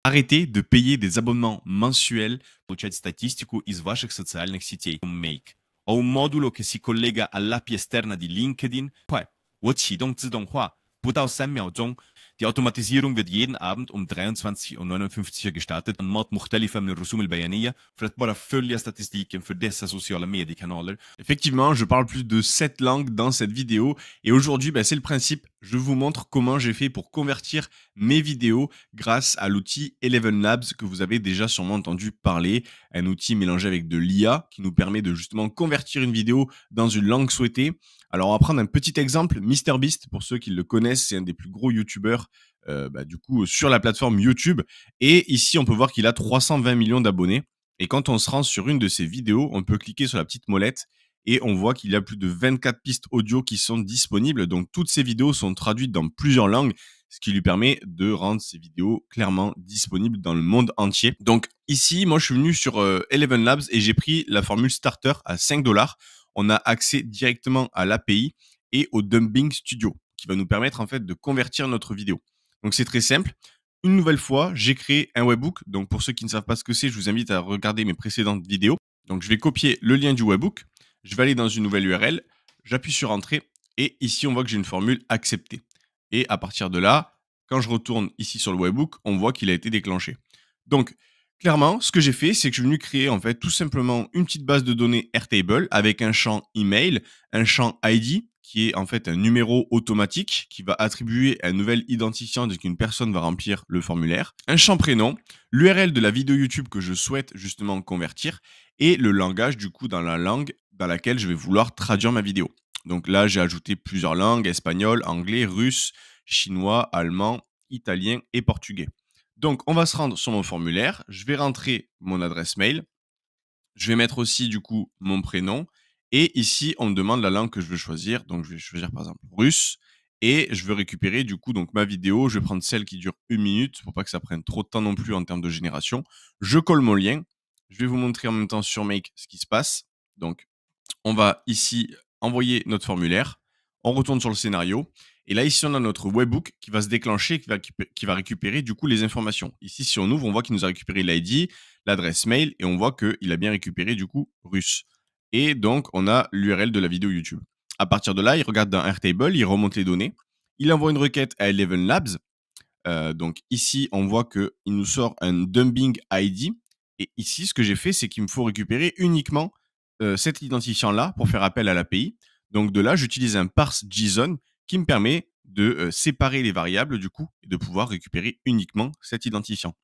Arrêtez de payer des abonnements mensuels получать statistiку из ваших социальных сетей. Make. Ho un modulo che si collega all'API esterna di LinkedIn. 快，我启动自动化，不到3秒钟。Die Automatisierung wird jeden Abend um 23:59 gestartet. أنماط مختلفة من الرسوم البيانية för att bara följa statistiken för dessa sociala mediekanaler. Effectivement, je parle plus de 7 langues dans cette vidéo et aujourd'hui, c'est le principe. Je vous montre comment j'ai fait pour convertir mes vidéos grâce à l'outil Eleven Labs que vous avez déjà sûrement entendu parler. Un outil mélangé avec de l'IA qui nous permet de justement convertir une vidéo dans une langue souhaitée. Alors, on va prendre un petit exemple. MrBeast, pour ceux qui le connaissent, c'est un des plus gros youtubeurs sur la plateforme YouTube. Et ici, on peut voir qu'il a 320 millions d'abonnés. Et quand on se rend sur une de ses vidéos, on peut cliquer sur la petite molette et on voit qu'il y a plus de 24 pistes audio qui sont disponibles. Donc, toutes ces vidéos sont traduites dans plusieurs langues, ce qui lui permet de rendre ces vidéos clairement disponibles dans le monde entier. Donc, ici, moi, je suis venu sur Eleven Labs et j'ai pris la formule Starter à 5 $. On a accès directement à l'API et au Dubbing Studio qui va nous permettre en fait de convertir notre vidéo. Donc c'est très simple. Une nouvelle fois, j'ai créé un webhook. Donc pour ceux qui ne savent pas ce que c'est, je vous invite à regarder mes précédentes vidéos. Donc je vais copier le lien du webhook. Je vais aller dans une nouvelle URL. J'appuie sur Entrée et ici on voit que j'ai une formule acceptée. Et à partir de là, quand je retourne ici sur le webhook, on voit qu'il a été déclenché. Donc clairement, ce que j'ai fait, c'est que je suis venu créer en fait tout simplement une petite base de données Airtable avec un champ email, un champ ID qui est en fait un numéro automatique qui va attribuer un nouvel identifiant dès qu'une personne va remplir le formulaire, un champ prénom, l'URL de la vidéo YouTube que je souhaite justement convertir et le langage du coup dans la langue dans laquelle je vais vouloir traduire ma vidéo. Donc là, j'ai ajouté plusieurs langues, espagnol, anglais, russe, chinois, allemand, italien et portugais. Donc, on va se rendre sur mon formulaire. Je vais rentrer mon adresse mail. Je vais mettre aussi, du coup, mon prénom. Et ici, on me demande la langue que je veux choisir. Donc, je vais choisir, par exemple, russe. Et je veux récupérer, du coup, donc ma vidéo. Je vais prendre celle qui dure 1 minute pour pas que ça prenne trop de temps non plus en termes de génération. Je colle mon lien. Je vais vous montrer en même temps sur Make ce qui se passe. Donc, on va ici envoyer notre formulaire. On retourne sur le scénario. Et là, ici, on a notre webhook qui va se déclencher, qui va récupérer du coup les informations. Ici, si on ouvre, on voit qu'il nous a récupéré l'ID, l'adresse mail, et on voit qu'il a bien récupéré du coup russe. Et donc, on a l'URL de la vidéo YouTube. À partir de là, il regarde dans Airtable, il remonte les données, il envoie une requête à Eleven Labs. Donc ici, on voit qu'il nous sort un Dubbing ID. Et ici, ce que j'ai fait, c'est qu'il me faut récupérer uniquement cet identifiant-là pour faire appel à l'API. Donc de là, j'utilise un parse JSON qui me permet de séparer les variables du coup et de pouvoir récupérer uniquement cet identifiant.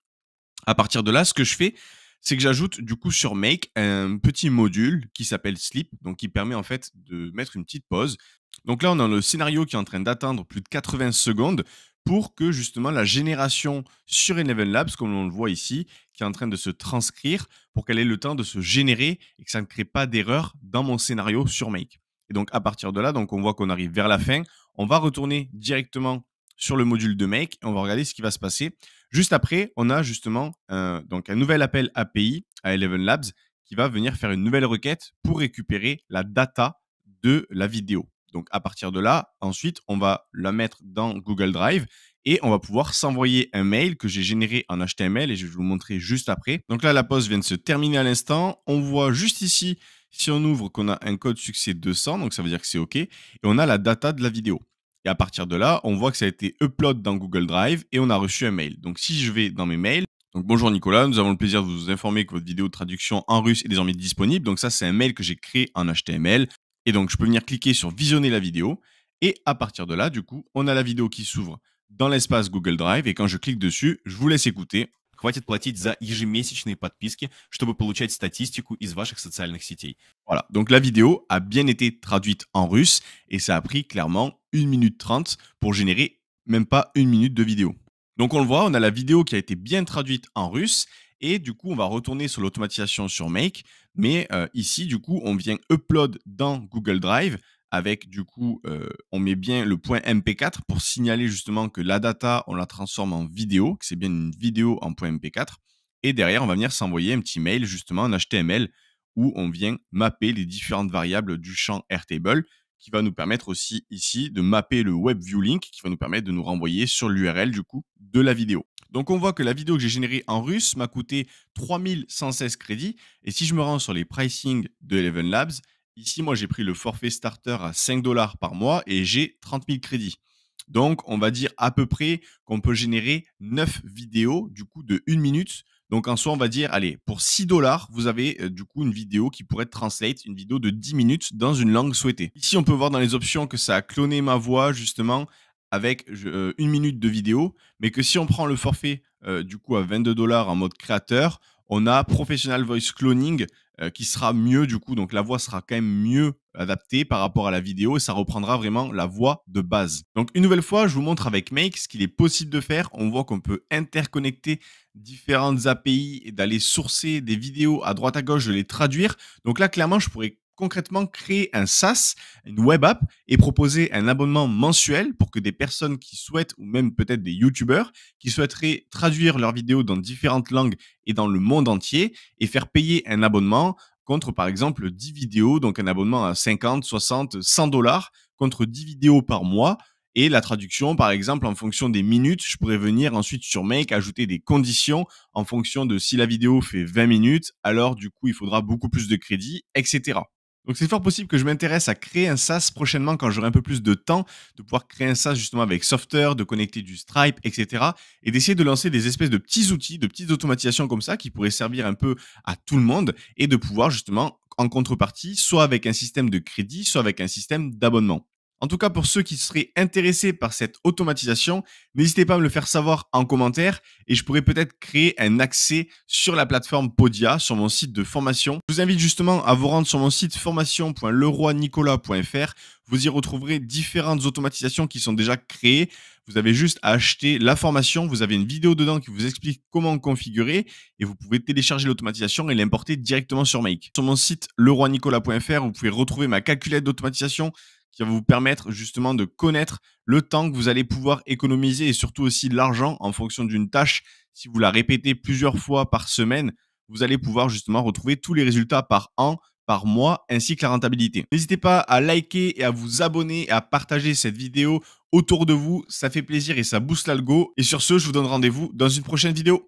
À partir de là, ce que je fais, c'est que j'ajoute du coup sur Make un petit module qui s'appelle Sleep, donc qui permet en fait de mettre une petite pause. Donc là, on a le scénario qui est en train d'atteindre plus de 80 secondes pour que justement la génération sur Eleven Labs, comme on le voit ici, qui est en train de se transcrire, pour qu'elle ait le temps de se générer et que ça ne crée pas d'erreur dans mon scénario sur Make. Et donc à partir de là, donc on voit qu'on arrive vers la fin. On va retourner directement sur le module de Make et on va regarder ce qui va se passer. Juste après, on a justement un nouvel appel API à Eleven Labs qui va venir faire une nouvelle requête pour récupérer la data de la vidéo. Donc à partir de là, ensuite, on va la mettre dans Google Drive et on va pouvoir s'envoyer un mail que j'ai généré en HTML et je vais vous montrer juste après. Donc là, la pause vient de se terminer à l'instant. On voit juste ici, si on ouvre, qu'on a un code succès 200, donc ça veut dire que c'est OK. Et on a la data de la vidéo. Et à partir de là, on voit que ça a été upload dans Google Drive et on a reçu un mail. Donc si je vais dans mes mails, donc bonjour Nicolas, nous avons le plaisir de vous informer que votre vidéo de traduction en russe est désormais disponible. Donc ça, c'est un mail que j'ai créé en HTML. Et donc je peux venir cliquer sur visionner la vidéo. Et à partir de là, du coup, on a la vidéo qui s'ouvre dans l'espace Google Drive. Et quand je clique dessus, je vous laisse écouter. Хватит платить за ежемесячные подписки, чтобы получать статистику из ваших социальных сетей. Voilà, donc la vidéo a bien été traduite en russe et ça a pris clairement 1 minute 30 pour générer même pas 1 minute de vidéo. Donc on le voit, on a la vidéo qui a été bien traduite en russe et du coup on va retourner sur l'automatisation sur Make, mais ici du coup on vient upload dans Google Drive avec du coup, on met bien le point MP4 pour signaler justement que la data, on la transforme en vidéo, que c'est bien une vidéo en point MP4. Et derrière, on va venir s'envoyer un petit mail justement en HTML où on vient mapper les différentes variables du champ Airtable qui va nous permettre aussi ici de mapper le WebView Link qui va nous permettre de nous renvoyer sur l'URL du coup de la vidéo. Donc on voit que la vidéo que j'ai générée en russe m'a coûté 3116 crédits. Et si je me rends sur les pricing de Eleven Labs, ici moi j'ai pris le forfait starter à 5 dollars par mois et j'ai 30 000 crédits. Donc on va dire à peu près qu'on peut générer 9 vidéos du coup de 1 minute. Donc en soi on va dire, allez, pour 6 dollars, vous avez du coup une vidéo qui pourrait être translate, une vidéo de 10 minutes dans une langue souhaitée. Ici on peut voir dans les options que ça a cloné ma voix justement avec 1 minute de vidéo, mais que si on prend le forfait du coup à 22 dollars en mode créateur, on a Professional Voice Cloning qui sera mieux du coup, donc la voix sera quand même mieux adaptée par rapport à la vidéo et ça reprendra vraiment la voix de base. Donc une nouvelle fois, je vous montre avec Make ce qu'il est possible de faire. On voit qu'on peut interconnecter différentes API et d'aller sourcer des vidéos à droite à gauche, de les traduire. Donc là, clairement, je pourrais concrètement créer un SaaS, une web app et proposer un abonnement mensuel pour que des personnes qui souhaitent, ou même peut-être des YouTubeurs, qui souhaiteraient traduire leurs vidéos dans différentes langues et dans le monde entier et faire payer un abonnement contre par exemple 10 vidéos, donc un abonnement à 50, 60, 100 dollars contre 10 vidéos par mois. Et la traduction, par exemple, en fonction des minutes, je pourrais venir ensuite sur Make ajouter des conditions en fonction de si la vidéo fait 20 minutes, alors du coup, il faudra beaucoup plus de crédits, etc. Donc c'est fort possible que je m'intéresse à créer un SaaS prochainement quand j'aurai un peu plus de temps, de pouvoir créer un SaaS justement avec Software, de connecter du Stripe, etc. Et d'essayer de lancer des espèces de petits outils, de petites automatisations comme ça qui pourraient servir un peu à tout le monde et de pouvoir justement en contrepartie, soit avec un système de crédit, soit avec un système d'abonnement. En tout cas, pour ceux qui seraient intéressés par cette automatisation, n'hésitez pas à me le faire savoir en commentaire et je pourrais peut-être créer un accès sur la plateforme Podia, sur mon site de formation. Je vous invite justement à vous rendre sur mon site formation.leroynicolas.fr. Vous y retrouverez différentes automatisations qui sont déjà créées. Vous avez juste à acheter la formation. Vous avez une vidéo dedans qui vous explique comment configurer et vous pouvez télécharger l'automatisation et l'importer directement sur Make. Sur mon site leroynicolas.fr, vous pouvez retrouver ma calculette d'automatisation qui va vous permettre justement de connaître le temps que vous allez pouvoir économiser et surtout aussi l'argent en fonction d'une tâche. Si vous la répétez plusieurs fois par semaine, vous allez pouvoir justement retrouver tous les résultats par an, par mois, ainsi que la rentabilité. N'hésitez pas à liker et à vous abonner et à partager cette vidéo autour de vous. Ça fait plaisir et ça booste l'algo. Et sur ce, je vous donne rendez-vous dans une prochaine vidéo.